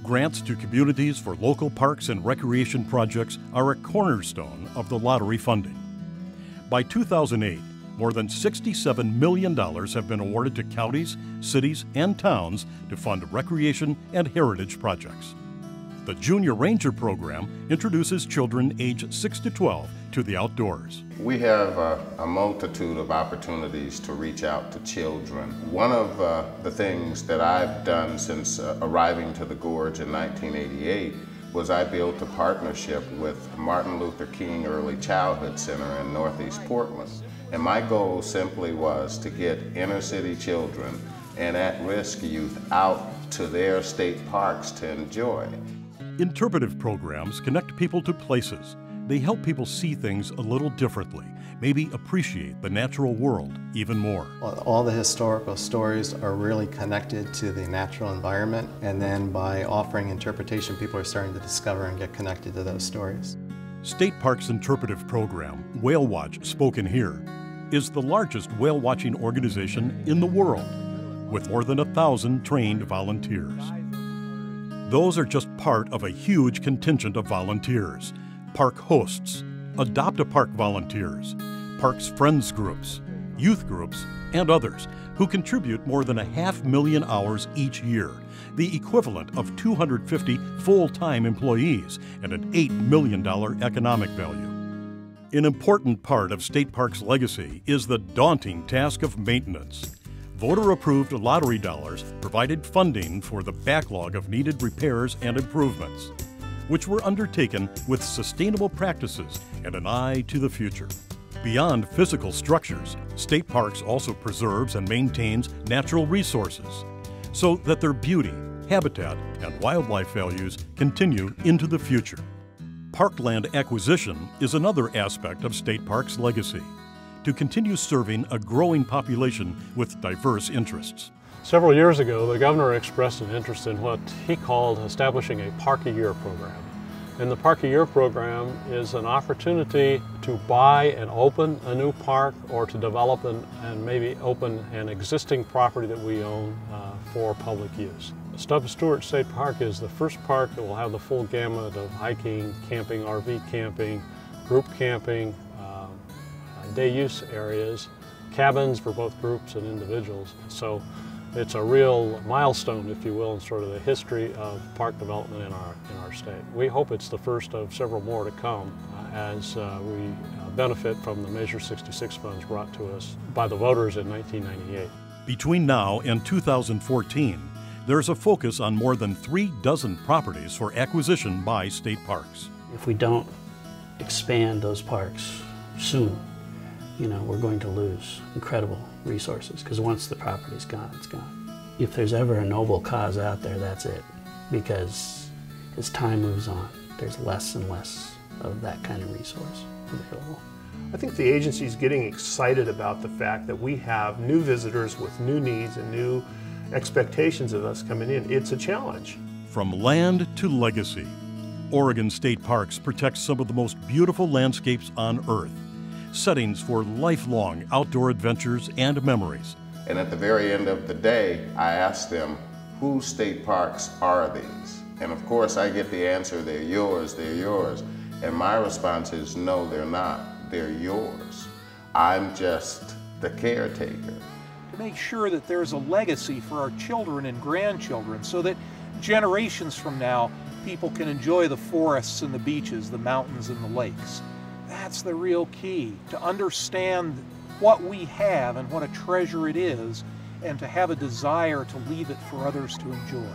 Grants to communities for local parks and recreation projects are a cornerstone of the lottery funding. By 2008, more than $67 million have been awarded to counties, cities, and towns to fund recreation and heritage projects. The Junior Ranger program introduces children age 6 to 12 to the outdoors. We have a multitude of opportunities to reach out to children. One of the things that I've done since arriving to the Gorge in 1988 was I built a partnership with Martin Luther King Early Childhood Center in Northeast Portland. And my goal simply was to get inner city children and at-risk youth out to their state parks to enjoy. Interpretive programs connect people to places. They help people see things a little differently, maybe appreciate the natural world even more. All the historical stories are really connected to the natural environment, and then by offering interpretation, people are starting to discover and get connected to those stories. State Parks' interpretive program, Whale Watch Spoken Here, is the largest whale watching organization in the world, with more than 1,000 trained volunteers. Those are just part of a huge contingent of volunteers: park hosts, adopt-a-park volunteers, parks friends groups, youth groups, and others who contribute more than 500,000 hours each year, the equivalent of 250 full-time employees and an $8 million economic value. An important part of State Parks' legacy is the daunting task of maintenance. Voter-approved lottery dollars provided funding for the backlog of needed repairs and improvements, which were undertaken with sustainable practices and an eye to the future. Beyond physical structures, State Parks also preserves and maintains natural resources so that their beauty, habitat, and wildlife values continue into the future. Parkland acquisition is another aspect of State Parks' legacy, to continue serving a growing population with diverse interests. Several years ago, the governor expressed an interest in what he called establishing a Park a Year program. And the Park a Year program is an opportunity to buy and open a new park, or to develop and maybe open an existing property that we own for public use. Stubb Stewart State Park is the first park that will have the full gamut of hiking, camping, RV camping, group camping, day use areas, cabins for both groups and individuals. So it's a real milestone, if you will, in sort of the history of park development in our state. We hope it's the first of several more to come as we benefit from the Measure 66 funds brought to us by the voters in 1998. Between now and 2014, there's a focus on more than 36 properties for acquisition by State Parks. If we don't expand those parks soon, we're going to lose incredible resources, because once the property's gone, it's gone. If there's ever a noble cause out there, that's it, because as time moves on, there's less and less of that kind of resource available. I think the agency is getting excited about the fact that we have new visitors with new needs and new expectations of us coming in. It's a challenge. From land to legacy, Oregon State Parks protects some of the most beautiful landscapes on Earth, settings for lifelong outdoor adventures and memories. And at the very end of the day, I ask them, whose state parks are these? And of course I get the answer, they're yours, they're yours. And my response is, no, they're not, they're yours. I'm just the caretaker. To make sure that there's a legacy for our children and grandchildren, so that generations from now, people can enjoy the forests and the beaches, the mountains and the lakes. That's the real key, to understand what we have and what a treasure it is, and to have a desire to leave it for others to enjoy.